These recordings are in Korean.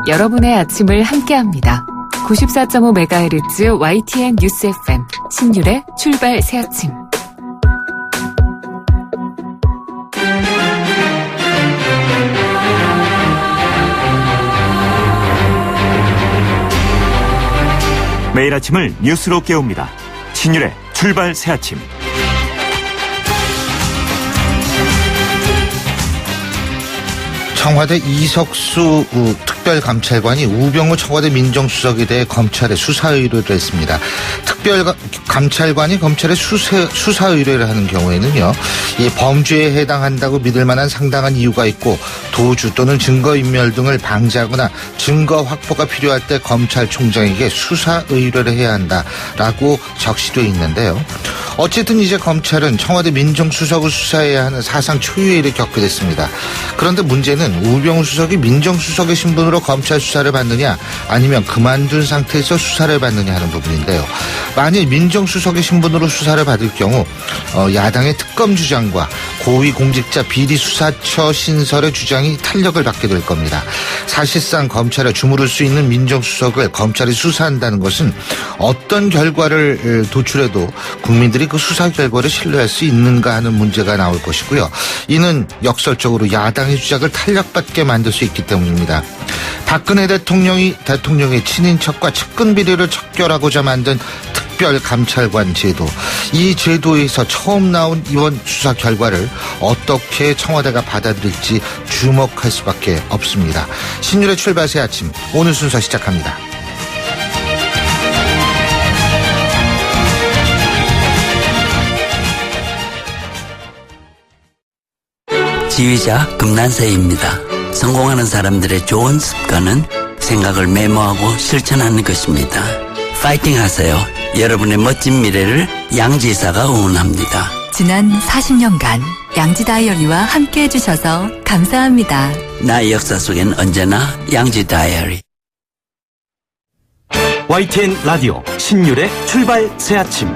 여러분의 아침을 함께합니다. 94.5MHz YTN 뉴스 FM 신율의 출발 새아침. 매일 아침을 뉴스로 깨웁니다. 신율의 출발 새아침. 청와대 이석수 특별감찰관이 우병우 청와대 민정수석에 대해 검찰에 수사 의뢰를 했습니다. 특별감찰관이 검찰에 수사 의뢰를 하는 경우에는요, 이 범죄에 해당한다고 믿을 만한 상당한 이유가 있고 도주 또는 증거인멸 등을 방지하거나 증거 확보가 필요할 때 검찰총장에게 수사 의뢰를 해야 한다라고 적시되어 있는데요. 어쨌든 이제 검찰은 청와대 민정수석을 수사해야 하는 사상 초유의 일을 겪게 됐습니다. 그런데 문제는 우병우 수석이 민정수석의 신분으로 검찰 수사를 받느냐 아니면 그만둔 상태에서 수사를 받느냐 하는 부분인데요. 만일 민정수석의 신분으로 수사를 받을 경우 야당의 특검 주장과 고위공직자 비리수사처 신설의 주장이 탄력을 받게 될 겁니다. 사실상 검찰에 주무를 수 있는 민정수석을 검찰이 수사한다는 것은 어떤 결과를 도출해도 국민들이 그 수사 결과를 신뢰할 수 있는가 하는 문제가 나올 것이고요. 이는 역설적으로 야당의 주장을 탄력받게 만들 수 있기 때문입니다. 박근혜 대통령의 친인척과 측근 비리를 척결하고자 만든 특별감찰관 제도, 이 제도에서 처음 나온 이번 수사 결과를 어떻게 청와대가 받아들일지 주목할 수밖에 없습니다. 신율의 출발 새 아침, 오늘 순서 시작합니다. 지휘자 금난세입니다. 성공하는 사람들의 좋은 습관은 생각을 메모하고 실천하는 것입니다. 파이팅 하세요. 여러분의 멋진 미래를 양지사가 응원합니다. 지난 40년간 양지 다이어리와 함께 해주셔서 감사합니다. 나의 역사 속엔 언제나 양지 다이어리. YTN 라디오 신율의 출발 새아침.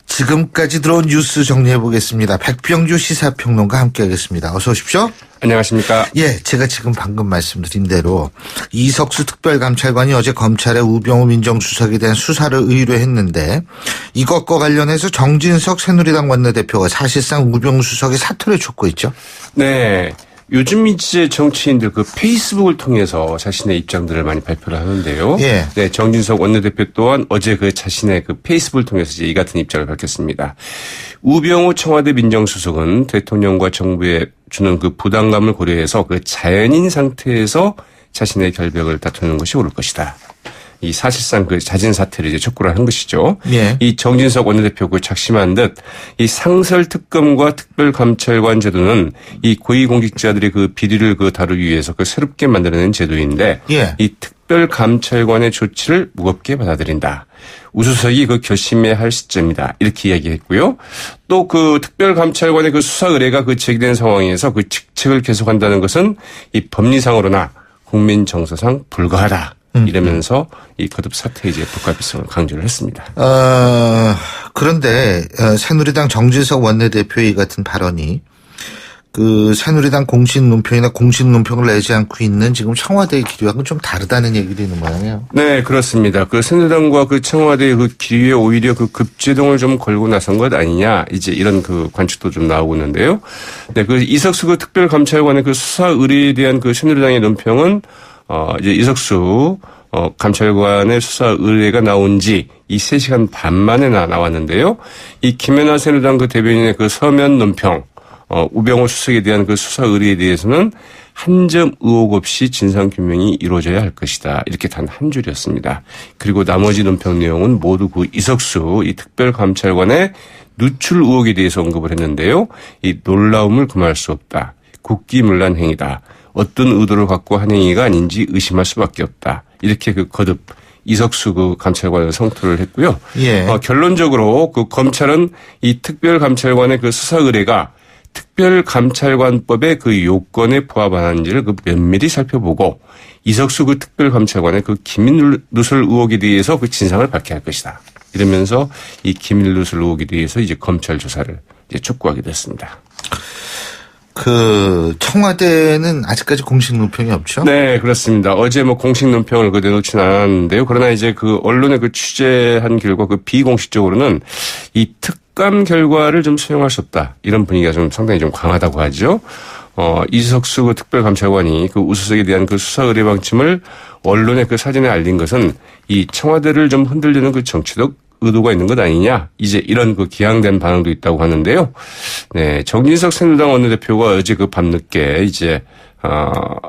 지금까지 들어온 뉴스 정리해보겠습니다. 백병주 시사평론가 함께하겠습니다. 어서 오십시오. 안녕하십니까. 예, 제가 지금 방금 말씀드린 대로 이석수 특별감찰관이 어제 검찰에 우병우 민정수석에 대한 수사를 의뢰했는데, 이것과 관련해서 정진석 새누리당 원내대표가 사실상 우병우 수석의 사퇴를 촉구했고 있죠. 네. 요즘 이제 정치인들 그 페이스북을 통해서 자신의 입장들을 많이 발표를 하는데요. 예. 네, 정진석 원내대표 또한 어제 그 자신의 그 페이스북을 통해서 이제 이 같은 입장을 밝혔습니다. 우병우 청와대 민정수석은 대통령과 정부에 주는 그 부담감을 고려해서 그 자연인 상태에서 자신의 결백을 다투는 것이 옳을 것이다. 이 사실상 그 자진 사퇴를 이제 촉구를 한 것이죠. 예. 이 정진석 원내대표 그 작심한 듯 이 상설 특검과 특별감찰관 제도는 이 고위공직자들의 그 비리를 그 다루기 위해서 그 새롭게 만들어낸 제도인데, 예. 이 특별감찰관의 조치를 무겁게 받아들인다. 우수석이 그 결심해야 할 시점이다. 이렇게 이야기했고요. 또 그 특별감찰관의 그 수사 의뢰가 그 제기된 상황에서 그 직책을 계속한다는 것은 이 법리상으로나 국민 정서상 불가하다. 이러면서 이 거듭 사퇴 이제 불가피성을 강조를 했습니다. 그런데 새누리당 정진석 원내대표의 같은 발언이 그 새누리당 공식 논평이나 공식 논평을 내지 않고 있는 지금 청와대의 기류하고는 좀 다르다는 얘기도 있는 모양이에요. 네, 그렇습니다. 그 새누리당과 그 청와대의 그 기류에 오히려 그 급제동을 좀 걸고 나선 것 아니냐, 이제 이런 그 관측도 좀 나오고 있는데요. 네, 그 이석수 그 특별감찰관의 그 수사 의뢰에 대한 그 새누리당의 논평은 이제 이석수 감찰관의 수사 의뢰가 나온 지 이 3시간 반 만에 나왔는데요. 이 김연아 새누리당 그 대변인의 그 서면 논평, 우병우 수석에 대한 그 수사 의뢰에 대해서는 한 점 의혹 없이 진상규명이 이루어져야 할 것이다. 이렇게 단 한 줄이었습니다. 그리고 나머지 논평 내용은 모두 그 이석수 이 특별감찰관의 누출 의혹에 대해서 언급을 했는데요. 이 놀라움을 금할 수 없다. 국기문란 행위다. 어떤 의도를 갖고 한 행위가 아닌지 의심할 수밖에 없다. 이렇게 그 거듭 이석수 그 감찰관을 성토를 했고요. 예. 결론적으로 그 검찰은 이 특별감찰관의 그 수사 의뢰가 특별감찰관법의 그 요건에 부합하는지를 그 면밀히 살펴보고 이석수 그 특별감찰관의 그 기밀 누설 의혹에 대해서 그 진상을 밝혀야 할 것이다. 이러면서 이 기밀 누설 의혹에 대해서 이제 검찰 조사를 이제 촉구하게 됐습니다. 그 청와대는 아직까지 공식 논평이 없죠? 네, 그렇습니다. 어제 뭐 공식 논평을 내놓지는 않았는데요. 그러나 이제 그 언론에 그 취재한 결과 그 비공식적으로는 이 특감 결과를 좀 수용할 수 없다. 이런 분위기가 좀 상당히 좀 강하다고 하죠. 이석수 그 특별감찰관이 그 우수석에 대한 그 수사 의뢰 방침을 언론에 그 사전에 알린 것은 이 청와대를 좀 흔들려는 그 정치적 의도가 있는 것 아니냐. 이제 이런 그 기양된 반응도 있다고 하는데요. 네, 정진석 새누리당 원내대표가 어제 그 밤늦게 이제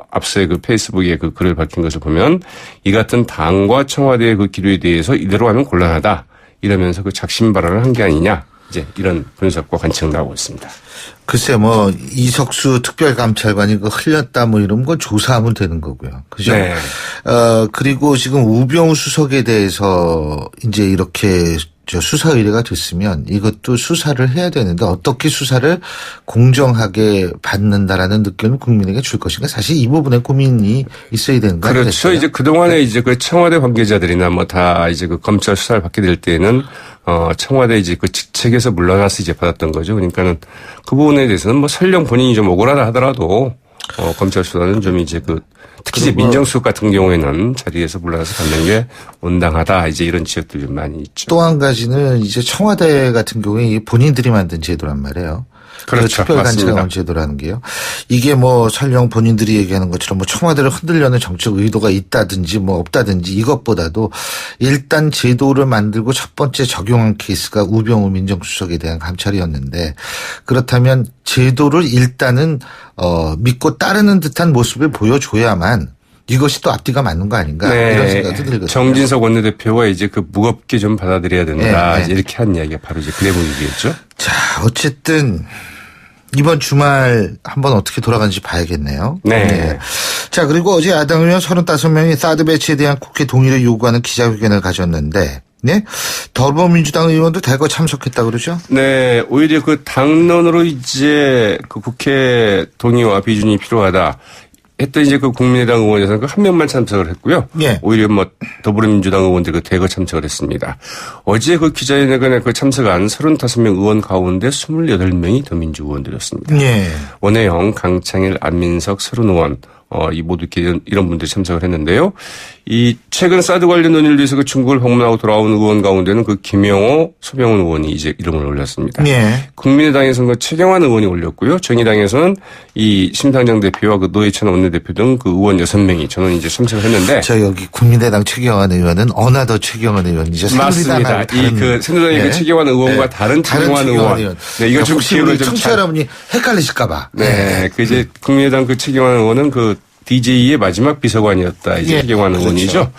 앞서의 그 페이스북에 그 글을 밝힌 것을 보면 이 같은 당과 청와대의 그 기류에 대해서 이대로 하면 곤란하다. 이러면서 그 작심 발언을 한 게 아니냐. 이제 이런 분석과 관측을 나오고 있습니다. 글쎄 뭐 이석수 특별감찰관이 그 흘렸다 뭐 이런 건 조사하면 되는 거고요. 그죠? 네. 그리고 지금 우병우 수석에 대해서 이제 이렇게 수사 의뢰가 됐으면 이것도 수사를 해야 되는데 어떻게 수사를 공정하게 받는다라는 느낌을 국민에게 줄 것인가 사실 이 부분에 고민이 있어야 되는 거 아니겠어요? 그렇죠. 이제 그동안에 이제 그 청와대 관계자들이나 뭐 다 이제 그 검찰 수사를 받게 될 때는 청와대 이제 그 직책에서 물러나서 이제 받았던 거죠. 그러니까는 그 부분에 대해서는 뭐 설령 본인이 좀 억울하다 하더라도 검찰 수사는 좀 이제 그 특히 이제 민정수석 같은 경우에는 자리에서 물러나서 받는 게 온당하다. 이제 이런 지적들이 좀 많이 있죠. 또 한 가지는 이제 청와대 같은 경우에 본인들이 만든 제도란 말이에요. 그렇죠. 특별감찰관 제도라는 게요. 이게 뭐 설령 본인들이 얘기하는 것처럼 뭐 청와대를 흔들려는 정책 의도가 있다든지 뭐 없다든지 이것보다도 일단 제도를 만들고 첫 번째 적용한 케이스가 우병우 민정수석에 대한 감찰이었는데 그렇다면 제도를 일단은 믿고 따르는 듯한 모습을 보여줘야만 이것이 또 앞뒤가 맞는 거 아닌가 네. 이런 생각도 들거든요. 정진석 원내대표가 이제 그 무겁게 좀 받아들여야 된다. 네. 이제 이렇게 한 이야기가 바로 이제 그 내용이겠죠. 자, 어쨌든 이번 주말 한번 어떻게 돌아가는지 봐야겠네요. 네. 자, 그리고 어제 야당 의원 35명이 사드 배치에 대한 국회 동의를 요구하는 기자회견을 가졌는데 네? 더불어민주당 의원도 대거 참석했다고 그러죠? 네. 오히려 그 당론으로 이제 그 국회 동의와 비준이 필요하다. 했던 이제 그 국민의당 의원에서는 그 한 명만 참석을 했고요. 예. 오히려 뭐 더불어민주당 의원들이 그 대거 참석을 했습니다. 어제 그 기자회견에 그 참석한 35명 의원 가운데 28명이 더민주 의원들이었습니다. 예. 원혜영, 강창일, 안민석, 서른 의원. 이 모두 이런 분들이 참석을 했는데요. 이 최근 사드 관련 논의를 위해서 그 중국을 방문하고 돌아온 의원 가운데는 그 김영호, 소병훈 의원이 이제 이름을 올렸습니다. 예. 국민의당에서는 그 최경환 의원이 올렸고요. 정의당에서는 이 심상정 대표와 그 노회찬 원내대표 등 그 의원 6명이 저는 이제 참석을 했는데. 저 여기 국민의당 최경환 의원은 어나더 최경환 의원이죠. 맞습니다. 이 그 새누리당의 네. 그 최경환 의원과 다른 최경환 의원. 네, 이거 좀 혹시 기억을 우리 좀 청취자 여러분이 헷갈리실까봐. 네. 그 이제 국민의당 그 최경환 의원은 그 DJ의 마지막 비서관이었다. 이제 예. 최경환 의원이죠. 그렇죠.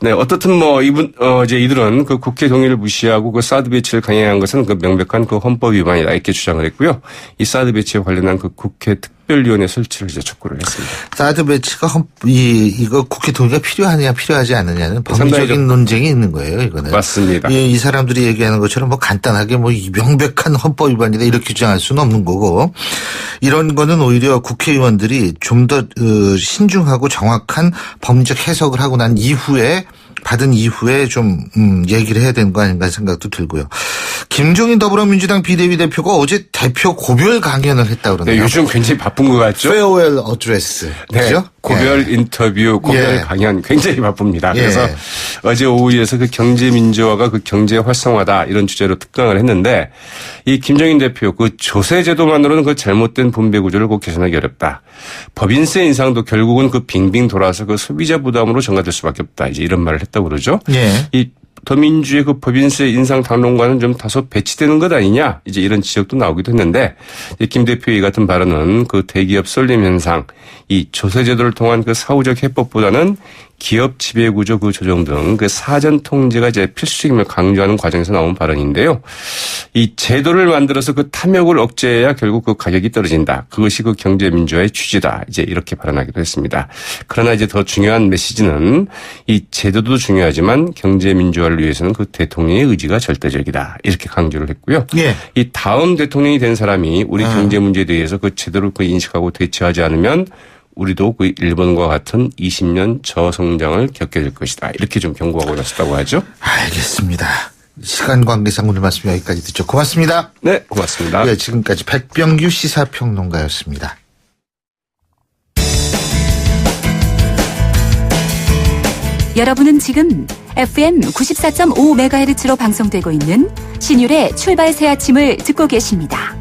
네, 어떻든 뭐 이제 이들은 그 국회 동의를 무시하고 그 사드 배치를 강행한 것은 그 명백한 그 헌법 위반이다 이렇게 주장을 했고요. 이 사드 배치에 관련한 그 국회 특별위원회 설치를 이제 촉구를 했습니다. 사드 배치가 이거 국회 동의가 필요하냐 필요하지 않느냐는 법리적인 논쟁이 있는 거예요. 이거는. 맞습니다. 이 사람들이 얘기하는 것처럼 뭐 간단하게 뭐 명백한 헌법 위반이다 이렇게 주장할 수는 없는 거고 이런 거는 오히려 국회의원들이 좀 더 신중하고 정확한 법리적 해석을 하고 난 이후에 받은 이후에 좀 얘기를 해야 되는 거 아닌가 생각도 들고요. 김종인 더불어민주당 비대위 대표가 어제 대표 고별 강연을 했다고 그러네요. 네, 요즘 굉장히 바쁜 것 같죠? 페어웰 어드레스. 네, 그죠? 고별 인터뷰, 고별 예. 강연 굉장히 바쁩니다. 예. 그래서 어제 오후에서 그 경제 민주화가 그 경제 활성화다 이런 주제로 특강을 했는데 이 김종인 대표 그 조세 제도만으로는 그 잘못된 분배 구조를 꼭 개선하기 어렵다. 법인세 인상도 결국은 그 빙빙 돌아서 그 소비자 부담으로 전가될 수밖에 없다. 이제 이런 말을 했다고 그러죠. 예. 이 더민주의 그 법인세 인상 당론과는 좀 다소 배치되는 것 아니냐 이제 이런 지적도 나오기도 했는데 김 대표의 같은 발언은 그 대기업 쏠림 현상 이 조세제도를 통한 그 사후적 해법보다는 기업 지배구조 그 조정 등 그 사전 통제가 이제 필수임을 강조하는 과정에서 나온 발언인데요. 이 제도를 만들어서 그 탐욕을 억제해야 결국 그 가격이 떨어진다. 그것이 그 경제민주화의 취지다. 이제 이렇게 발언하기도 했습니다. 그러나 이제 더 중요한 메시지는 이 제도도 중요하지만 경제민주화를 위해서는 그 대통령의 의지가 절대적이다. 이렇게 강조를 했고요. 예. 이 다음 대통령이 된 사람이 우리 경제 문제에 대해서 그 제대로 그 인식하고 대처하지 않으면 우리도 그 일본과 같은 20년 저성장을 겪게 될 것이다. 이렇게 좀 경고하고 나섰다고 하죠. 알겠습니다. 시간 관계상 오늘 말씀 여기까지 듣죠. 고맙습니다. 네, 고맙습니다. 네, 지금까지 백병규 시사평론가였습니다. 여러분은 지금 FM 94.5MHz로 방송되고 있는 신율의 출발 새 아침을 듣고 계십니다.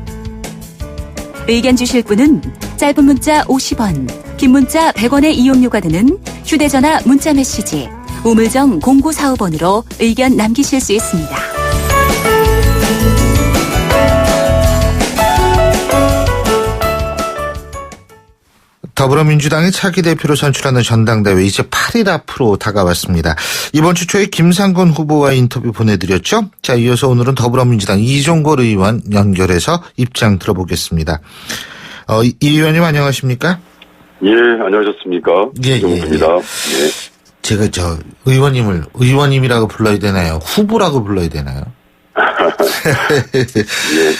의견 주실 분은 짧은 문자 50원, 긴 문자 100원의 이용료가 드는 휴대전화 문자 메시지 우물정 0945번으로 의견 남기실 수 있습니다. 더불어민주당의 차기 대표로 선출하는 전당대회 이제 8일 앞으로 다가왔습니다. 이번 주 초에 김상곤 후보와 인터뷰 보내드렸죠. 자, 이어서 오늘은 더불어민주당 이종걸 의원 연결해서 입장 들어보겠습니다. 이 의원님 안녕하십니까? 예, 안녕하셨습니까? 예. 이종국입니다. 예. 제가 의원님을 의원님이라고 불러야 되나요? 후보라고 불러야 되나요? 예.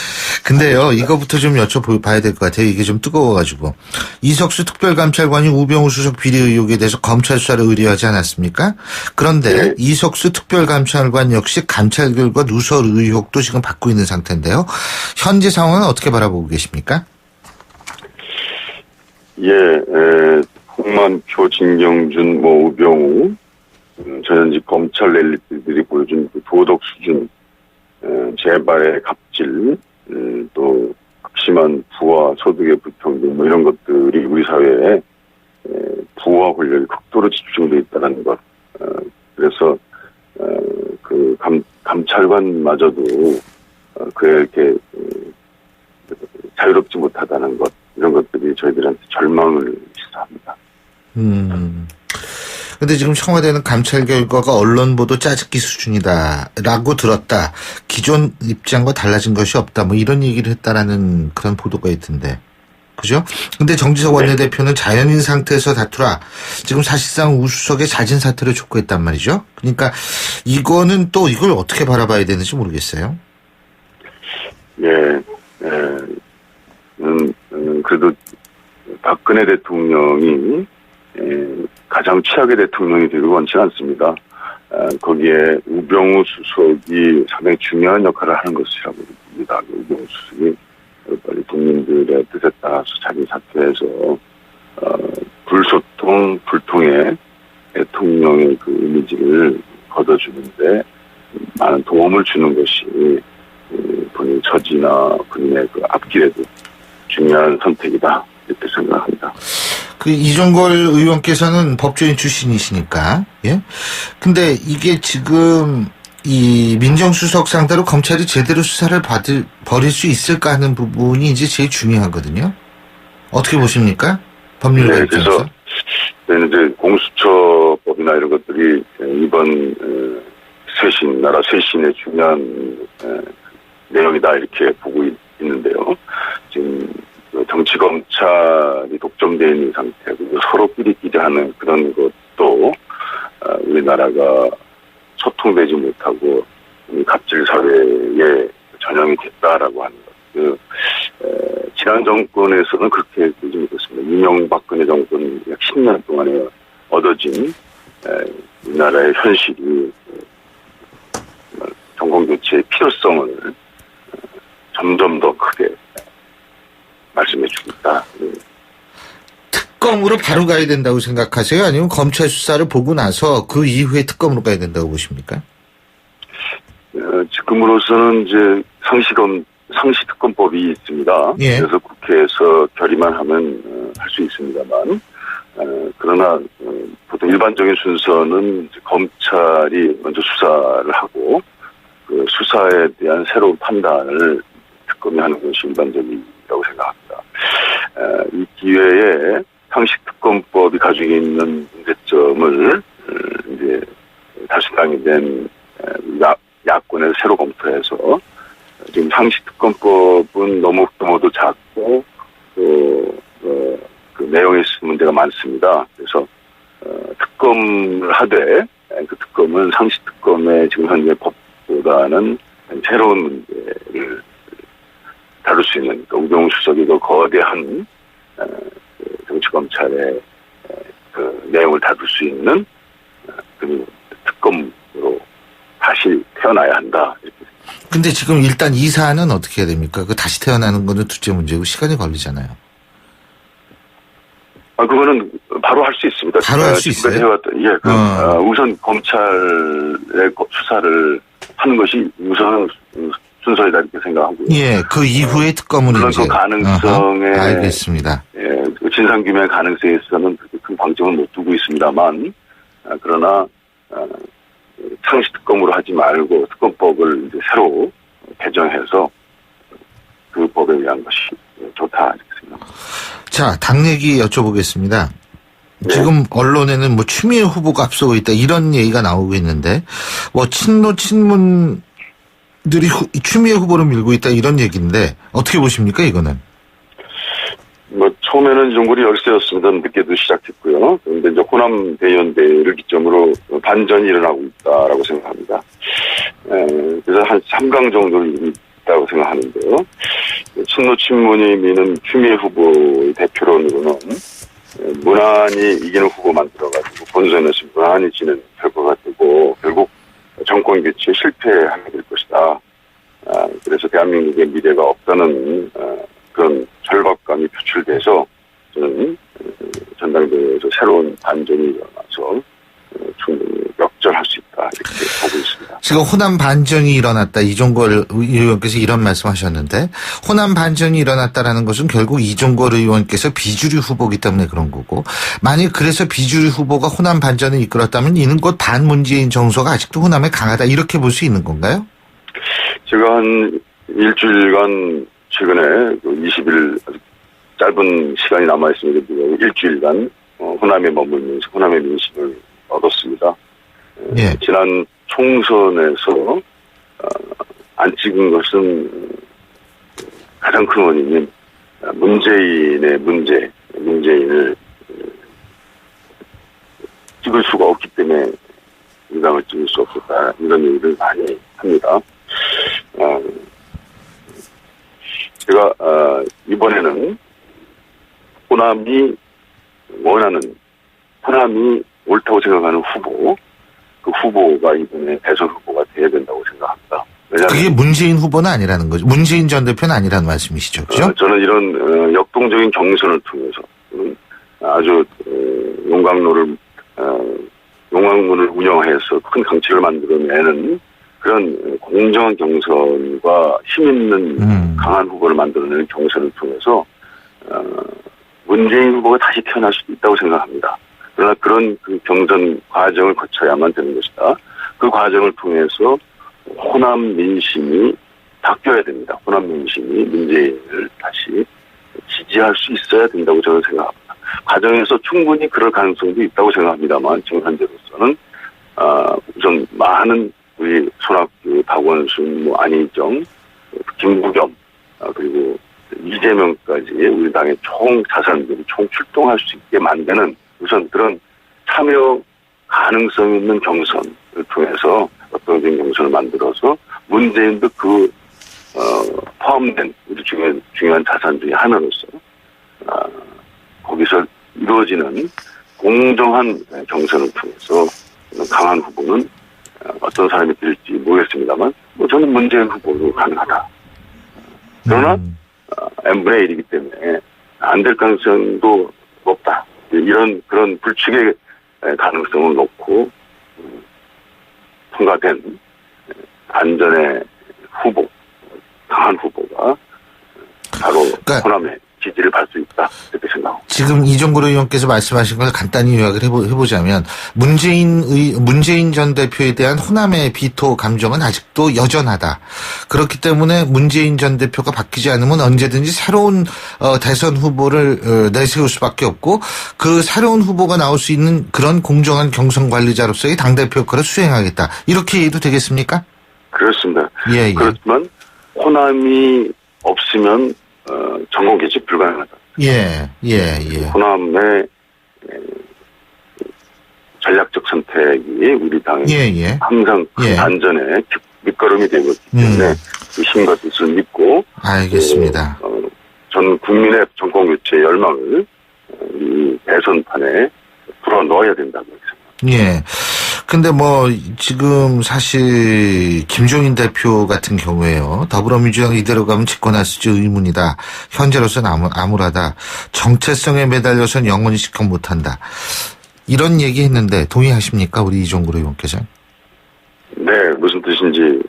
근데요, 이거부터 좀 여쭤봐야 될 것 같아요. 이게 좀 뜨거워가지고. 이석수 특별감찰관이 우병우 수석 비리 의혹에 대해서 검찰 수사를 의뢰하지 않았습니까? 그런데 네. 이석수 특별감찰관 역시 감찰 결과 누설 의혹도 지금 받고 있는 상태인데요. 현재 상황은 어떻게 바라보고 계십니까? 예, 홍만표, 진경준, 우병우, 전현직 검찰 엘리트들이 보여준 그 도덕 수준, 재발의 갑질, 또 극심한 부와 소득의 불평등 이런 것들이 우리 사회에 부와 권력이 극도로 집중되어 있다는 것. 그래서 그 감찰관마저도 그렇게 자유롭지 못하다는 것, 이런 것들이 저희들한테 절망을 시사합니다. 근데 지금 청와대는 감찰 결과가 언론 보도 짜깁기 수준이다라고 들었다. 기존 입장과 달라진 것이 없다. 이런 얘기를 했다라는 그런 보도가 있던데. 그죠? 근데 정지석 원내대표는 자연인 상태에서 다투라. 지금 사실상 우수석의 자진 사퇴를 촉구했단 말이죠. 그러니까 이거는 또 이걸 어떻게 바라봐야 되는지 모르겠어요. 그래도 박근혜 대통령이 가장 최악의 대통령이 되길 원치 않습니다. 거기에 우병우 수석이 상당히 중요한 역할을 하는 것이라고 봅니다. 우병우 수석이 빨리 국민들의 뜻에 따라서 자기 사퇴해서 불소통, 불통의 대통령의 그 이미지를 걷어주는데 많은 도움을 주는 것이 본인 처지나 본인의 그 앞길에도 중요한 선택이다, 이렇게 생각합니다. 그 이종걸 의원께서는 법조인 출신이시니까, 예. 근데 이게 지금 이 민정수석 상대로 검찰이 제대로 수사를 벌일 수 있을까 하는 부분이 이제 제일 중요하거든요. 어떻게 보십니까? 법률가 입장에서. 그래서 이제 공수처법이나 이런 것들이 이번 나라 쇄신의 중요한 내용이다, 이렇게 보고 있는데요. 지금 정치 검찰이 독점되어 있는 상태고 서로 끼리끼리 하는 그런 것도 우리나라가 소통되지 못하고 갑질 사회에 전형이 됐다라고 하는 것. 지난 정권에서는 그렇게 되지 못했습니다. 이명박근혜 정권 약 10년 동안에 얻어진 우리나라의 현실이 정권 교체의 필요성을 점점 더 크게 말씀해 주고 있다. 특검으로 바로 가야 된다고 생각하세요? 아니면 검찰 수사를 보고 나서 그 이후에 특검으로 가야 된다고 보십니까? 지금으로서는 이제 상시특검법이 있습니다. 예. 그래서 국회에서 결의만 하면 할 수 있습니다만, 그러나 보통 일반적인 순서는 검찰이 먼저 수사를 하고 그 수사에 대한 새로운 판단을 특검이 하는 것이 일반적이라고 생각합니다. 이 기회에 상식특검법이 가지고 있는 문제점을 이제 다수당이 된 야권에서 새로 검토해서 지금 상식특검법은 너무 규모도 작고 또 그 내용에 문제가 많습니다. 그래서 특검을 하되 그 특검은 상식특검의 지금 현재 법보다는 새로운 문제를 다룰 수 있는, 우병우 수석이 그 거대한 정치검찰의 그 내용을 다룰 수 있는 그 특검으로 다시 다시 태어나야 한다. 근데 지금 일단 이 사안은 어떻게 해야 됩니까? 그 다시 태어나는 거는 둘째 문제고 시간이 걸리잖아요. 그거는 바로 할 수 있습니다. 바로 할 수 있어요? 해왔던, 예, 우선 검찰의 수사를 하는 것이 우선 순서이다 이렇게 생각하고요. 예, 그 이후에 특검으로 물론 이제. 그 가능성에 알겠습니다. 예, 그 진상규명 가능성에 있어서는 그렇게 큰 방점은 못 두고 있습니다만, 그러나 상시 특검으로 하지 말고 특검법을 이제 새로 개정해서 그 법에 의한 것이 좋다 이렇게 생각합니다. 자, 당 얘기 여쭤보겠습니다. 네. 지금 언론에는 뭐 추미애 후보가 앞서고 있다 이런 얘기가 나오고 있는데 뭐 친노 친문들이 추미애 후보를 밀고 있다 이런 얘기인데 어떻게 보십니까 이거는? 뭐 처음에는 정골이 열세였습니다. 늦게도 시작했고요. 그런데 이제 호남 대연대를 기점으로 반전이 일어나고 있다라고 생각합니다. 그래서 한 3강 정도를 있다고 생각하는데요. 친노 친문이 미는 추미애 후보의 대표론으로는 무난히 이기는 후보 만들어가지고 본선에서 무난히 지는 결과가 되고 결국 정권 교체에 실패하게 될 것이다. 그래서 대한민국의 미래가 없다는 그런 절박감이 표출돼서 저는 전당대회에서 새로운 반전이 일어나서 충분히 역전할 수 있다 이렇게 보고 있습니다. 지금 호남 반전이 일어났다 이종걸 의원께서 이런 말씀하셨는데 호남 반전이 일어났다라는 것은 결국 이종걸 의원께서 비주류 후보이기 때문에 그런 거고 만약 그래서 비주류 후보가 호남 반전을 이끌었다면 이는 곧 반문재인 정서가 아직도 호남에 강하다 이렇게 볼 수 있는 건가요? 제가 한 일주일간 최근에 20일 아주 짧은 시간이 남아있습니다. 일주일간 호남에 머물면서 호남의 민심을 얻었습니다. 예. 지난 총선에서 안 찍은 것은 가장 큰 원인은 문재인의 문재인을 찍을 수가 없기 때문에 인당을 찍을 수 없었다 이런 얘기를 많이 합니다. 제가 이번에는 호남이 원하는 호남이 옳다고 생각하는 후보 그 후보가 이번에 대선 후보가 돼야 된다고 생각합니다. 왜냐하면 그게 문재인 후보는 아니라는 거죠. 문재인 전 대표는 아니라는 말씀이시죠, 그렇죠? 저는 이런 역동적인 경선을 통해서 아주 용광로를 용광문을 운영해서 큰 강치를 만들어내는 그런 공정한 경선과 힘있는 강한 후보를 만들어내는 경선을 통해서 문재인 후보가 다시 태어날 수도 있다고 생각합니다. 그러나 그런 그 경선 과정을 거쳐야만 되는 것이다. 그 과정을 통해서 호남 민심이 바뀌어야 됩니다. 호남 민심이 문재인을 다시 지지할 수 있어야 된다고 저는 생각합니다. 과정에서 충분히 그럴 가능성도 있다고 생각합니다만 지금 현재로서는 우선 많은 우리 손학규, 박원순, 안희정, 김부겸 그리고 이재명까지 우리 당의 총 자산들이 총 출동할 수 있게 만드는 우선 그런 참여 가능성 있는 경선을 통해서 어떤 경선을 만들어서 문재인도 그 포함된 우리 중요한 자산 중에 하나로서 거기서 이루어지는 공정한 경선을 통해서 강한 후보는 어떤 사람이 될지 모르겠습니다만 저는 문재인 후보로 가능하다. 그러나 n분의 1이기 때문에 안 될 가능성도 높다. 이런 그런 불측의 가능성을 놓고 통과된 안전의 후보, 강한 후보가 바로 호남의 지지를 받을 수 있다 이렇게 생각합니다. 지금 이종걸 의원께서 말씀하신 걸 간단히 요약을 해보자면 문재인 전 대표에 대한 호남의 비토 감정은 아직도 여전하다. 그렇기 때문에 문재인 전 대표가 바뀌지 않으면 언제든지 새로운 대선 후보를 내세울 수밖에 없고 그 새로운 후보가 나올 수 있는 그런 공정한 경선 관리자로서의 당대표 역할을 수행하겠다. 이렇게 해도 되겠습니까? 그렇습니다. 예. 그렇지만 호남이 없으면 정권 개최 불가능하다. 예. 호남의 전략적 선택이 우리 당에 항상 안전에 밑거름이 되고 있기 때문에 그 힘과 뜻을 믿고 알겠습니다. 전 국민의 정권 교체의 열망을 이 대선판에 불어넣어야 된다고 생각합니다. 예. 근데 뭐 지금 사실 김종인 대표 같은 경우에요. 더불어민주당 이대로 가면 집권할 수지 의문이다. 현재로서는 암울하다. 정체성에 매달려선 영원히 집권 못한다. 이런 얘기했는데 동의하십니까, 우리 이종걸 의원께서? 네, 무슨 뜻인지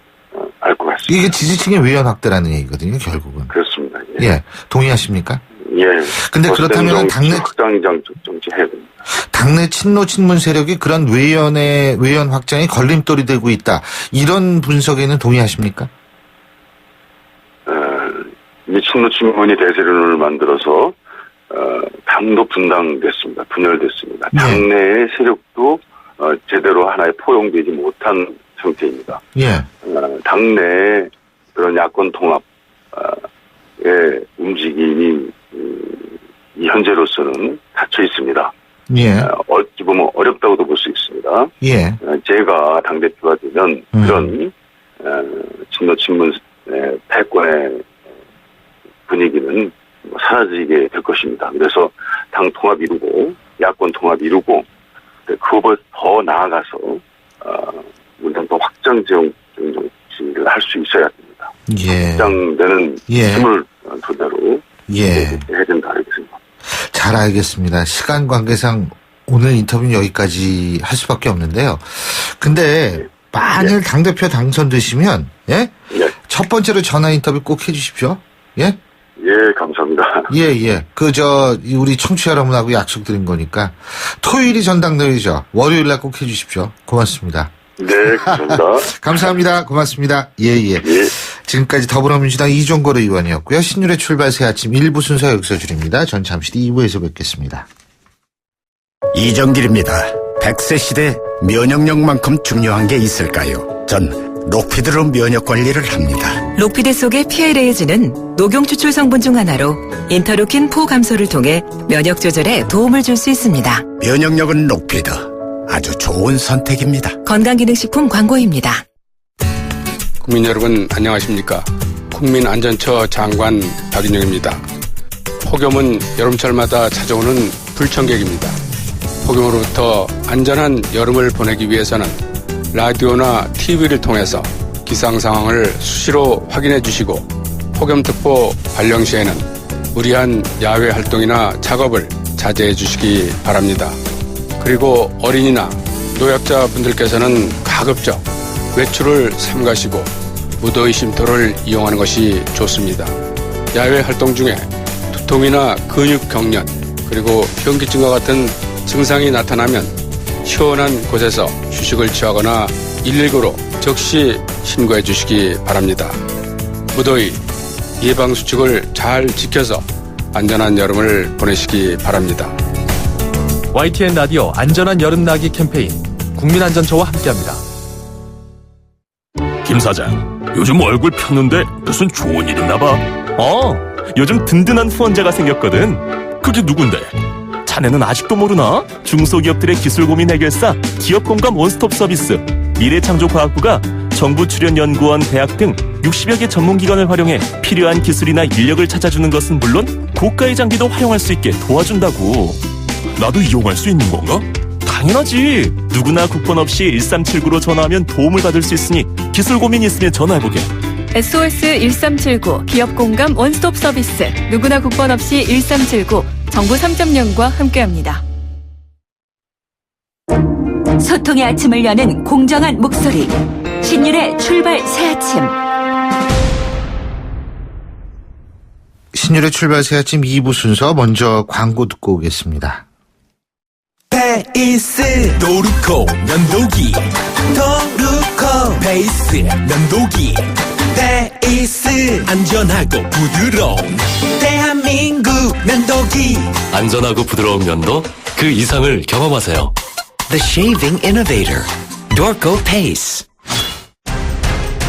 알 것 같습니다. 이게 지지층의 외연 확대라는 얘기거든요, 결국은. 그렇습니다. 예, 동의하십니까? 예. 근데 그렇다면 당내 확장장 정치 해야 됩니다. 당내 친노 친문 세력이 그런 외연 확장에 걸림돌이 되고 있다. 이런 분석에는 동의하십니까? 이 친노 친문이 대세론을 만들어서 당도 분당됐습니다. 분열됐습니다. 네. 당내의 세력도 제대로 하나에 포용되지 못한 상태입니다. 예. 당내의 그런 야권 통합의 움직임이 이 현재로서는 닫혀 있습니다. 예. 어찌 보면 어렵다고도 볼 수 있습니다. 예. 제가 당대표가 되면 그런 친노 친문 패권의 분위기는 사라지게 될 것입니다. 그래서 당 통합 이루고 야권 통합 이루고 그것보다 더 나아가서 문당도 확장 정치를 할 수 있어야 됩니다. 예. 확장되는 예. 힘을 토대로 예. 해야 된다 이렇게 생각합니다. 잘 알겠습니다. 시간 관계상 오늘 인터뷰는 여기까지 할 수밖에 없는데요. 근데 만일 당대표 당선되시면 예? 예. 첫 번째로 전화 인터뷰 꼭 해주십시오. 예? 예, 감사합니다. 예. 우리 청취자 여러분하고 약속드린 거니까 토요일이 전당대회죠. 월요일 날 꼭 해주십시오. 고맙습니다. 네, 감사합니다. 감사합니다. 고맙습니다. 예. 예. 지금까지 더불어민주당 이종걸 의원이었고요. 신율의 출발 새 아침 1부 순서 여기서 줄입니다. 전 잠시 뒤 2부에서 뵙겠습니다. 이정길입니다. 100세 시대 면역력만큼 중요한 게 있을까요? 전 록피드로 면역 관리를 합니다. 록피드 속의 PLAG는 녹용 추출 성분 중 하나로 인터루킨-4 감소를 통해 면역 조절에 도움을 줄 수 있습니다. 면역력은 록피드. 아주 좋은 선택입니다. 건강기능식품 광고입니다. 국민 여러분 안녕하십니까? 국민안전처 장관 박인영입니다. 폭염은 여름철마다 찾아오는 불청객입니다. 폭염으로부터 안전한 여름을 보내기 위해서는 라디오나 TV를 통해서 기상 상황을 수시로 확인해 주시고 폭염특보 발령 시에는 무리한 야외 활동이나 작업을 자제해 주시기 바랍니다. 그리고 어린이나 노약자분들께서는 가급적 외출을 삼가시고 무더위 쉼터를 이용하는 것이 좋습니다. 야외 활동 중에 두통이나 근육 경련 그리고 현기증과 같은 증상이 나타나면 시원한 곳에서 휴식을 취하거나 119로 즉시 신고해 주시기 바랍니다. 무더위 예방수칙을 잘 지켜서 안전한 여름을 보내시기 바랍니다. YTN 라디오 안전한 여름나기 캠페인 국민안전처와 함께합니다. 김 사장, 요즘 얼굴 폈는데 무슨 좋은 일 있나 봐. 요즘 든든한 후원자가 생겼거든. 그게 누군데? 자네는 아직도 모르나? 중소기업들의 기술 고민 해결사 기업공감 원스톱 서비스 미래창조과학부가 정부 출연연구원, 대학 등 60여 개 전문기관을 활용해 필요한 기술이나 인력을 찾아주는 것은 물론 고가의 장비도 활용할 수 있게 도와준다고. 나도 이용할 수 있는 건가? 당연하지. 누구나 국번 없이 1379로 전화하면 도움을 받을 수 있으니 기술 고민 있으면 전화해보게. SOS 1379 기업공감 원스톱 서비스 누구나 국번 없이 1379 정부 3.0과 함께합니다. 소통의 아침을 여는 공정한 목소리 신율의 출발 새 아침. 신율의 출발 새 아침 2부 순서 먼저 광고 듣고 오겠습니다. 베이스 도루코 면도기 도루코 베이스 면도기 베이스 안전하고 부드러운 대한민국 면도기. 안전하고 부드러운 면도 그 이상을 경험하세요. The Shaving Innovator Dorco Pace.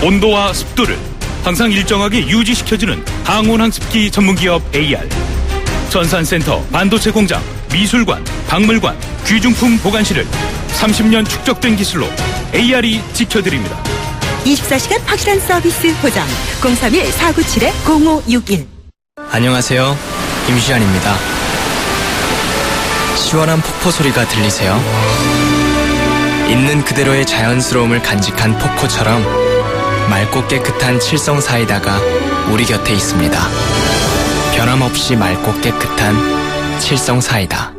온도와 습도를 항상 일정하게 유지시켜주는 항온항습기 전문기업 AR. 전산센터, 반도체 공장, 미술관, 박물관, 귀중품 보관실을 30년 축적된 기술로 AR이 지켜드립니다. 24시간 확실한 서비스 보장 031-497-0561. 안녕하세요. 김시안입니다. 시원한 폭포 소리가 들리세요? 있는 그대로의 자연스러움을 간직한 포코처럼 맑고 깨끗한 칠성 사이다가 우리 곁에 있습니다. 변함없이 맑고 깨끗한 칠성 사이다.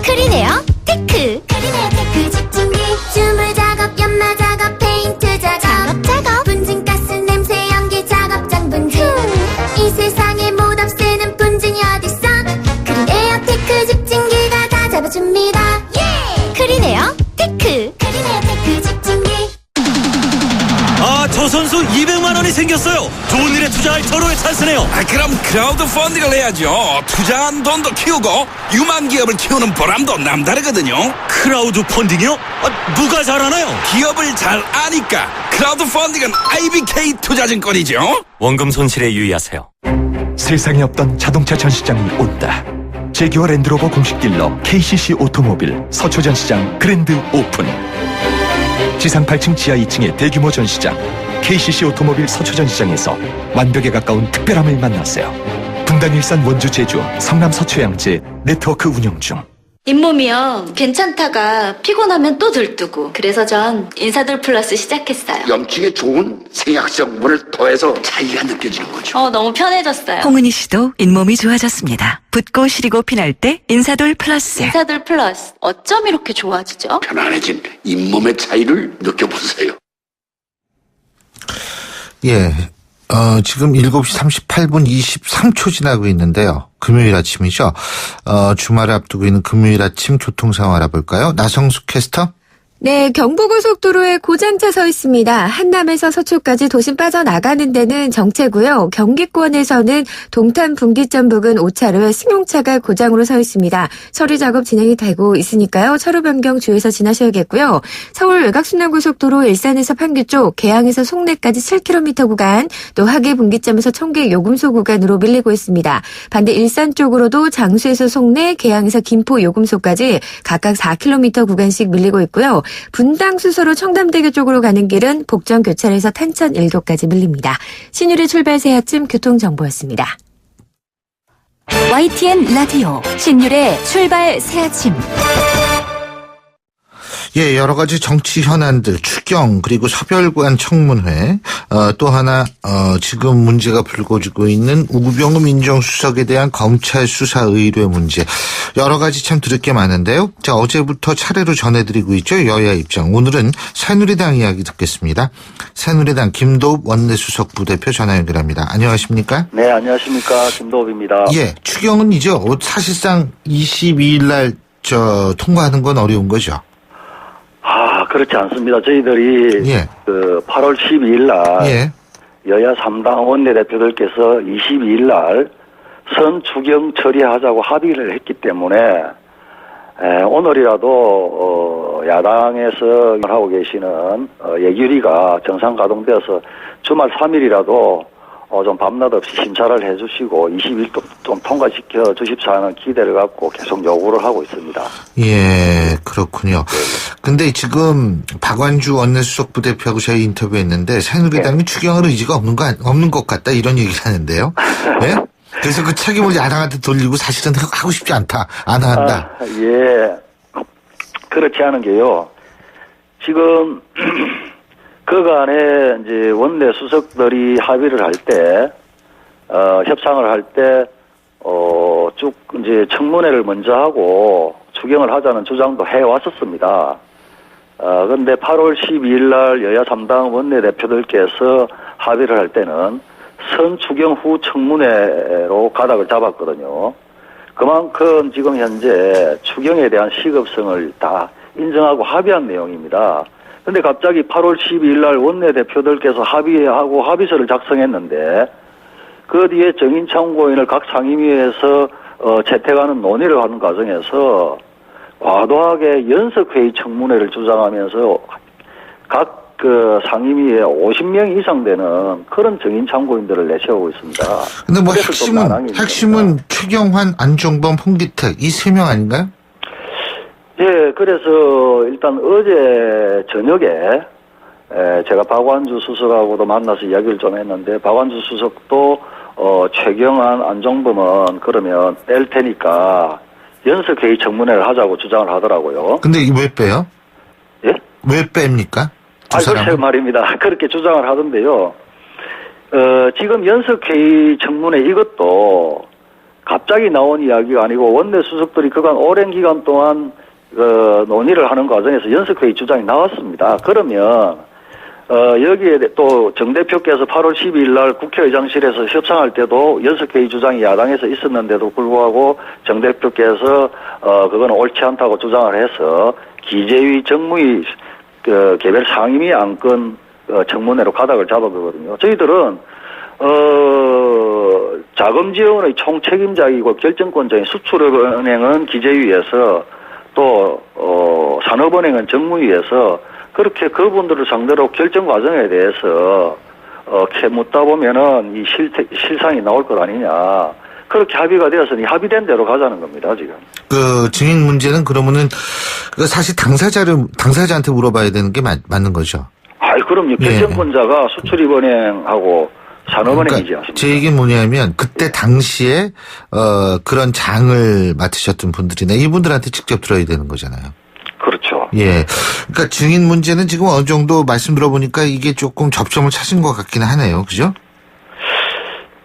크리네어 테크. 크리네어 테크 집중기. 주물 작업, 연마 작업, 페인트 작업, 분진가스, 냄새, 연기 작업, 분진. 이 세상에 못 없애는 분진이 어딨어. 크리네어 테크 집중기가 다 잡아줍니다. 예! 크리네어 테크. 크리네어 테크 집중기. 아, 저 선수 200만 원이 생겼어요. 좋은 일에 투자할 절호의 찬스네요. 그럼 크라우드 펀딩을 해야죠. 투자한 돈도 키우고 유망 기업을 키우는 보람도 남다르거든요. 크라우드 펀딩이요? 누가 잘하나요? 기업을 잘 아니까 크라우드 펀딩은 IBK 투자증권이죠. 원금 손실에 유의하세요. 세상에 없던 자동차 전시장이 온다. 제규어 랜드로버 공식 딜러 KCC 오토모빌 서초 전시장 그랜드 오픈. 지상 8층 지하 2층의 대규모 전시장 KCC 오토모빌 서초 전시장에서 완벽에 가까운 특별함을 만났어요. 분당, 일산, 원주, 제주, 성남, 서초, 양재 네트워크 운영 중. 잇몸이요. 괜찮다가 피곤하면 또 들뜨고. 그래서 전 인사돌 플러스 시작했어요. 염증에 좋은 생약성분을 더해서 차이가 느껴지는 거죠. 너무 편해졌어요. 홍은희 씨도 잇몸이 좋아졌습니다. 붓고 시리고 피날 때 인사돌 플러스. 인사돌 플러스. 어쩜 이렇게 좋아지죠? 편안해진 잇몸의 차이를 느껴보세요. 예. 지금 7시 38분 23초 지나고 있는데요. 금요일 아침이죠. 주말을 앞두고 있는 금요일 아침 교통 상황 알아볼까요? 나성숙 캐스터. 네, 경부고속도로에 고장차 서 있습니다. 한남에서 서초까지 도심 빠져나가는 데는 정체고요. 경기권에서는 동탄 분기점 부근 5차로에 승용차가 고장으로 서 있습니다. 처리 작업 진행이 되고 있으니까요. 차로 변경 주의해서 지나셔야겠고요. 서울 외곽순환고속도로 일산에서 판교 쪽, 계양에서 송내까지 7km 구간, 또 하계 분기점에서 청계 요금소 구간으로 밀리고 있습니다. 반대 일산 쪽으로도 장수에서 송내, 계양에서 김포 요금소까지 각각 4km 구간씩 밀리고 있고요. 분당 수서로 청담대교 쪽으로 가는 길은 복정 교차로에서 탄천 1교까지 밀립니다. 신율의 출발 새 아침 교통정보였습니다. YTN 라디오 신율의 출발 새 아침. 예, 여러 가지 정치 현안들, 추경, 그리고 서별관 청문회, 또 하나, 지금 문제가 불거지고 있는 우병우 민정수석에 대한 검찰 수사 의뢰 문제. 여러 가지 참 들을 게 많은데요. 자, 어제부터 차례로 전해드리고 있죠. 여야 입장. 오늘은 새누리당 이야기 듣겠습니다. 새누리당 김도읍 원내수석 부대표 전화 연결합니다. 안녕하십니까? 네, 안녕하십니까. 김도읍입니다. 예, 추경은 이제 사실상 22일 날, 통과하는 건 어려운 거죠. 그렇지 않습니다. 저희들이 8월 12일 날 여야 3당 원내대표들께서 22일 날 선추경 처리하자고 합의를 했기 때문에 오늘이라도 야당에서 하고 계시는 예결위가 정상 가동되어서 주말 3일이라도 좀 밤낮 없이 심사를 해주시고 20일 좀 통과시켜 주십사는 기대를 갖고 계속 요구를 하고 있습니다. 예, 그렇군요. 근데 지금 박완주 원내수석 부대표하고 저희 인터뷰했는데 새누리당이 추경할 의지가 없는 것 같다 이런 얘기를 하는데요. 네? 그래서 그 책임을 야당한테 돌리고 사실은 하고 싶지 않다, 안 한다. 예, 그렇지 않은 게요. 지금 그간에 이제 원내 수석들이 합의를 할 때, 협상을 할 때, 쭉 이제 청문회를 먼저 하고 추경을 하자는 주장도 해왔었습니다. 그런데 8월 12일 날 여야 3당 원내대표들께서 합의를 할 때는 선추경 후 청문회로 가닥을 잡았거든요. 그만큼 지금 현재 추경에 대한 시급성을 다 인정하고 합의한 내용입니다. 근데 갑자기 8월 12일 날 원내대표들께서 합의하고 합의서를 작성했는데 그 뒤에 정인참고인을 각 상임위에서 채택하는 논의를 하는 과정에서 과도하게 연석회의 청문회를 주장하면서 각 그 상임위에 50명 이상 되는 그런 정인참고인들을 내세우고 있습니다. 근데 뭐 핵심은 최경환, 안종범, 홍기택 이 세 명 아닌가요? 예, 그래서 일단 어제 저녁에 제가 박완주 수석하고도 만나서 이야기를 좀 했는데 박완주 수석도 최경환, 안종범은 그러면 뺄 테니까 연석회의 청문회를 하자고 주장을 하더라고요. 근데 이게 왜 빼요? 예? 왜 뺍니까? 글쎄 말입니다. 그렇게 주장을 하던데요. 지금 연석회의 청문회 이것도 갑자기 나온 이야기가 아니고 원내 수석들이 그간 오랜 기간 동안 논의를 하는 과정에서 연석회의 주장이 나왔습니다. 그러면 여기에 또 정 대표께서 8월 12일 날 국회의장실에서 협상할 때도 연석회의 주장이 야당에서 있었는데도 불구하고 정 대표께서 그건 옳지 않다고 주장을 해서 기재위 정무위 개별 상임위 안건 청문회로 가닥을 잡아거든요. 저희들은 자금 지원의 총책임자이고 결정권자인 수출은행은 기재위에서 또 산업은행은 정무위에서 그렇게 그분들을 상대로 결정 과정에 대해서 캐묻다 보면은 이 실상이 나올 것 아니냐. 그렇게 합의가 되었으니 합의된 대로 가자는 겁니다, 지금. 그 증인 문제는 그러면은 그 사실 당사자한테 물어봐야 되는 게 맞는 거죠. 그럼요. 결정권자가 수출입은행하고 산업은행이지 않습니까? 제 얘기는 뭐냐면 그때 당시에 그런 장을 맡으셨던 분들이나 이분들한테 직접 들어야 되는 거잖아요. 그렇죠. 예. 그러니까 증인 문제는 지금 어느 정도 말씀 들어보니까 이게 조금 접점을 찾은 것 같긴 하네요. 그죠?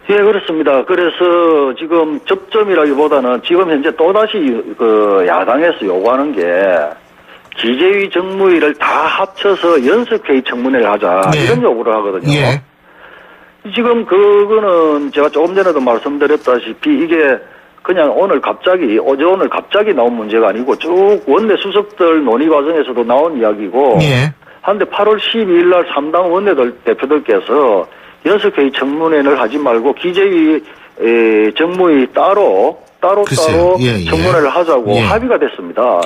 예, 그렇습니다. 그래서 지금 접점이라기보다는 지금 현재 또다시 야당에서 요구하는 게 기재위 정무위를 다 합쳐서 연석회의 청문회를 하자. 이런 요구를 하거든요. 예. 지금 그거는 제가 조금 전에도 말씀드렸다시피 이게 그냥 어제 오늘 갑자기 나온 문제가 아니고 쭉 원내 수석들 논의 과정에서도 나온 이야기고. 한데 8월 12일 날 3당 원내들 대표들께서 연석회의 청문회를 하지 말고 기재위 정무위 따로 청문회를 하자고 합의가 됐습니다.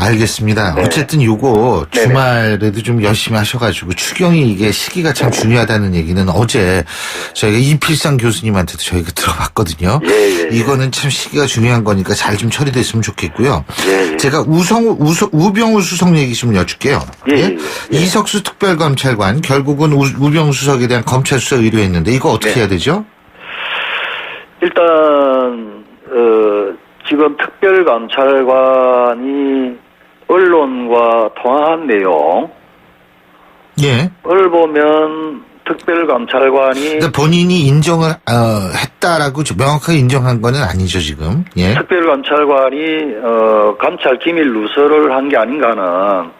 알겠습니다. 어쨌든 요거 주말에도 좀 열심히 하셔가지고 추경이 이게 시기가 참 중요하다는 얘기는 어제 저희가 이필상 교수님한테도 저희가 들어봤거든요. 이거는 참 시기가 중요한 거니까 잘 좀 처리됐으면 좋겠고요. 제가 우병우 수석 얘기 좀 여쭐게요. 이석수 특별검찰관 결국은 우병우 수석에 대한 검찰 수사 의뢰했는데 이거 어떻게 해야 되죠? 일단 지금 특별감찰관이 언론과 통화한 내용을 보면 특별감찰관이 그러니까 본인이 인정을 했다라고 명확하게 인정한 거는 아니죠 지금. 특별감찰관이 감찰 기밀 누설을 한 게 아닌가는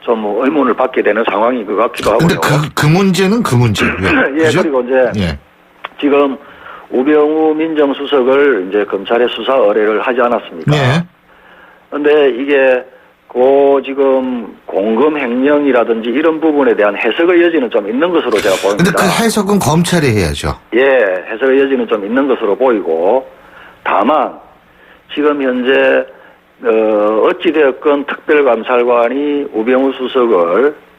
좀 의문을 받게 되는 상황인 것 같기도 하고요. 근데 그 문제는 그 문제고요. 그리고 이제 지금 우병우 민정수석을 이제 검찰에 수사 의뢰를 하지 않았습니까? 근데 이게 지금 공금 횡령이라든지 이런 부분에 대한 해석의 여지는 좀 있는 것으로 제가 보입니다. 근데 그 해석은 검찰이 해야죠. 해석의 여지는 좀 있는 것으로 보이고 다만 지금 현재 어찌되었건 특별감찰관이 우병우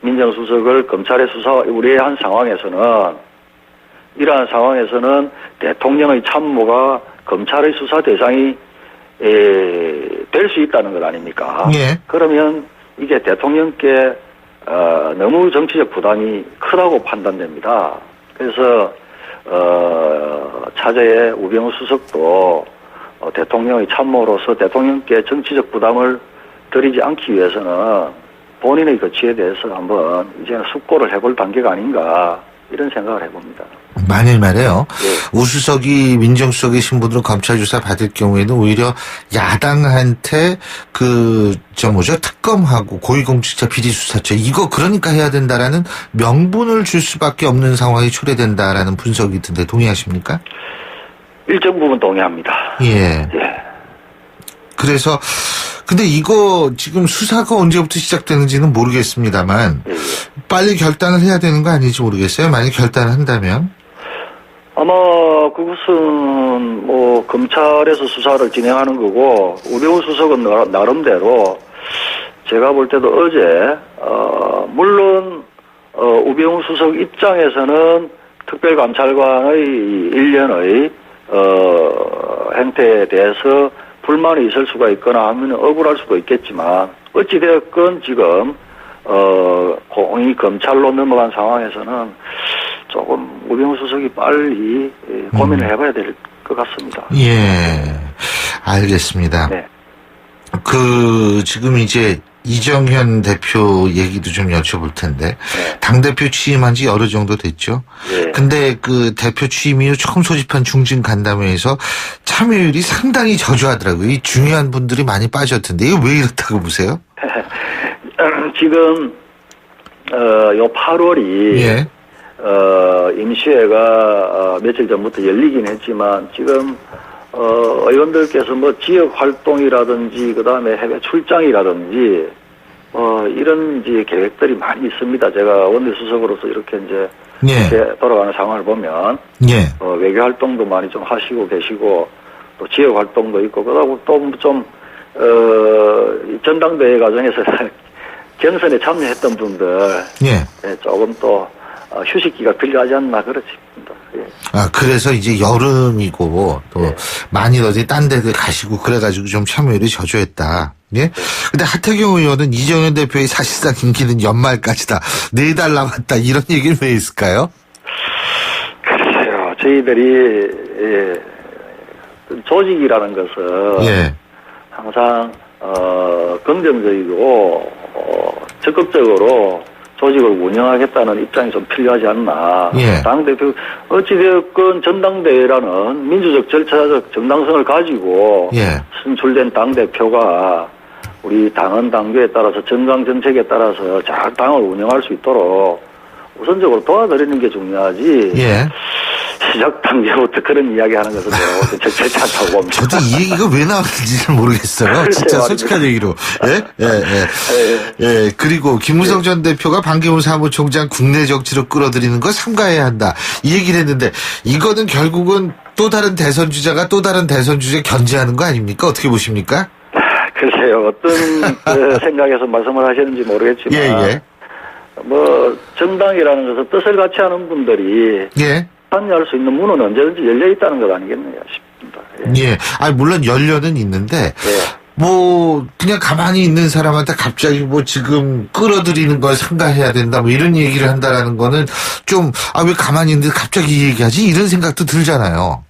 민정수석을 검찰에 수사 의뢰한 상황에서는 이러한 상황에서는 대통령의 참모가 검찰의 수사 대상이 될 수 있다는 것 아닙니까? 그러면 이게 대통령께 너무 정치적 부담이 크다고 판단됩니다. 그래서 차제의 우병우 수석도 대통령의 참모로서 대통령께 정치적 부담을 드리지 않기 위해서는 본인의 거취에 대해서 한번 이제는 숙고를 해볼 단계가 아닌가 이런 생각을 해봅니다. 만일 말이에요. 우수석이 민정수석의 신분으로 검찰 조사 받을 경우에는 오히려 야당한테 특검하고 고위공직자 비리수사처 이거 그러니까 해야 된다라는 명분을 줄 수밖에 없는 상황이 초래된다라는 분석이 있던데 동의하십니까? 일정 부분 동의합니다. 그래서 근데 이거 지금 수사가 언제부터 시작되는지는 모르겠습니다만 빨리 결단을 해야 되는 거 아닌지 모르겠어요. 만약 결단을 한다면 아마 그것은 검찰에서 수사를 진행하는 거고 우병우 수석은 나름대로 제가 볼 때도 어제 물론 우병우 수석 입장에서는 특별감찰관의 일련의 행태에 대해서 불만이 있을 수가 있거나 하면 억울할 수도 있겠지만 어찌되었건 지금 공이 검찰로 넘어간 상황에서는 조금 우병우 수석이 빨리 고민을 해봐야 될 것 같습니다. 알겠습니다. 네. 지금 이제 이정현 대표 얘기도 좀 여쭤볼 텐데, 당대표 취임한 지 열흘 정도 됐죠? 네. 근데 그 대표 취임 이후 처음 소집한 중진 간담회에서 참여율이 상당히 저조하더라고요. 이 중요한 분들이 많이 빠졌던데, 이거 왜 이렇다고 보세요? 지금, 요 8월이, 예. 임시회가, 며칠 전부터 열리긴 했지만, 지금, 의원들께서 뭐 지역 활동이라든지, 그 다음에 해외 출장이라든지, 이런 이제 계획들이 많이 있습니다. 제가 원내수석으로서 이렇게 이제, 이렇게 돌아가는 상황을 보면, 외교 활동도 많이 좀 하시고 계시고, 또 지역 활동도 있고, 그러고 또 좀, 전당대회 과정에서 경선에 참여했던 분들, 조금 또, 휴식기가 필요하지 않나, 그렇습니다. 예. 그래서 이제 여름이고, 또, 많이 어디 딴 데들 가시고, 그래가지고 좀 참여율이 저조했다. 예? 근데 하태경 의원은 이정현 대표의 사실상 임기는 연말까지다. 4달 남았다. 이런 얘기는 왜 있을까요? 글쎄요. 저희들이, 조직이라는 것은, 항상, 긍정적이고, 적극적으로, 조직을 운영하겠다는 입장이 좀 필요하지 않나. 당대표, 어찌되었건 전당대회라는 민주적 절차적 정당성을 가지고 선출된 당대표가 우리 당헌 당규에 따라서 정강 정책에 따라서 잘 당을 운영할 수 있도록 우선적으로 도와드리는 게 중요하지. 시작 단계부터 그런 이야기 하는 것은 적절치 않다고 봅니다. 저도 이 얘기가 왜 나왔는지를 모르겠어요. 진짜 솔직한 얘기로. 그리고 김무성 전 대표가 반기문 사무총장 국내 정치로 끌어들이는 걸 삼가해야 한다. 이 얘기를 했는데, 이거는 결국은 또 다른 대선 주자가 또 다른 대선 주자 견제하는 거 아닙니까? 어떻게 보십니까? 글쎄요. 어떤 생각에서 말씀을 하시는지 모르겠지만. 뭐, 정당이라는 것은 뜻을 같이 하는 분들이. 참여할 수 있는 문은 언제든지 열려 있다는 것 아니겠느냐 싶습니다. 물론 열려는 있는데, 그냥 가만히 있는 사람한테 갑자기 지금 끌어들이는 걸 삼가해야 된다, 이런 얘기를 한다라는 거는 좀, 왜 가만히 있는데 갑자기 얘기하지? 이런 생각도 들잖아요.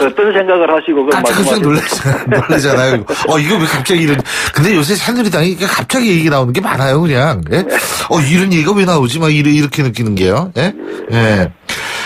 어떤 생각을 하시고 그걸 깜짝 놀라잖아요. 이거 왜 갑자기 이런, 근데 요새 새누리당이 갑자기 얘기 나오는 게 많아요, 그냥. 이런 얘기가 왜 나오지? 이렇게 느끼는 게요.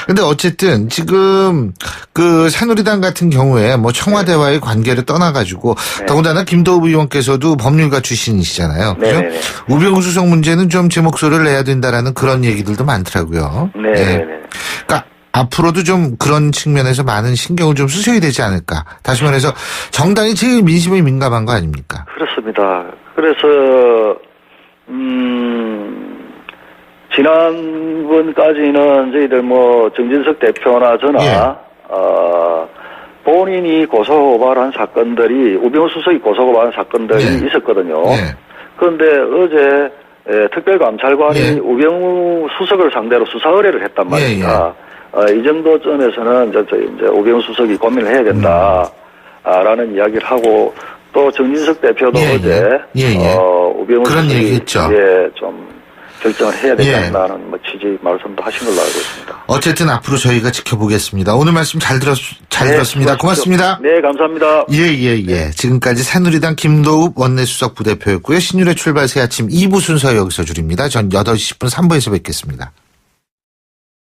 근데 어쨌든 지금 그 새누리당 같은 경우에 청와대와의 관계를 떠나가지고 더군다나 김도읍 의원께서도 법률가 출신이시잖아요. 그죠? 우병우수석 문제는 좀 제 목소리를 내야 된다라는 그런 얘기들도 많더라고요. 그러니까 앞으로도 좀 그런 측면에서 많은 신경을 좀 쓰셔야 되지 않을까. 다시 말해서 정당이 제일 민심에 민감한 거 아닙니까? 그렇습니다. 그래서 지난번까지는 저희들 정진석 대표나 저나 본인이 고소고발한 사건들이 우병우 수석이 고소고발한 사건들이 있었거든요. 그런데 어제 특별감찰관이 우병우 수석을 상대로 수사 의뢰를 했단 말입니다. 이 정도쯤에서는 이제 우병우 수석이 고민을 해야 된다라는 이야기를 하고, 또 정진석 대표도 어제 우병우 그런 수석이 얘기했죠. 좀 결정을 해야 되지 않나는 취지 말씀도 하신 걸로 알고 있습니다. 어쨌든 앞으로 저희가 지켜보겠습니다. 오늘 말씀 잘 들었습니다. 고맙습니다. 네, 감사합니다. 지금까지 새누리당 김도읍 원내수석 부대표였고요. 신율의 출발 새 아침 2부 순서 여기서 줄입니다. 전 8시 10분 3부에서 뵙겠습니다.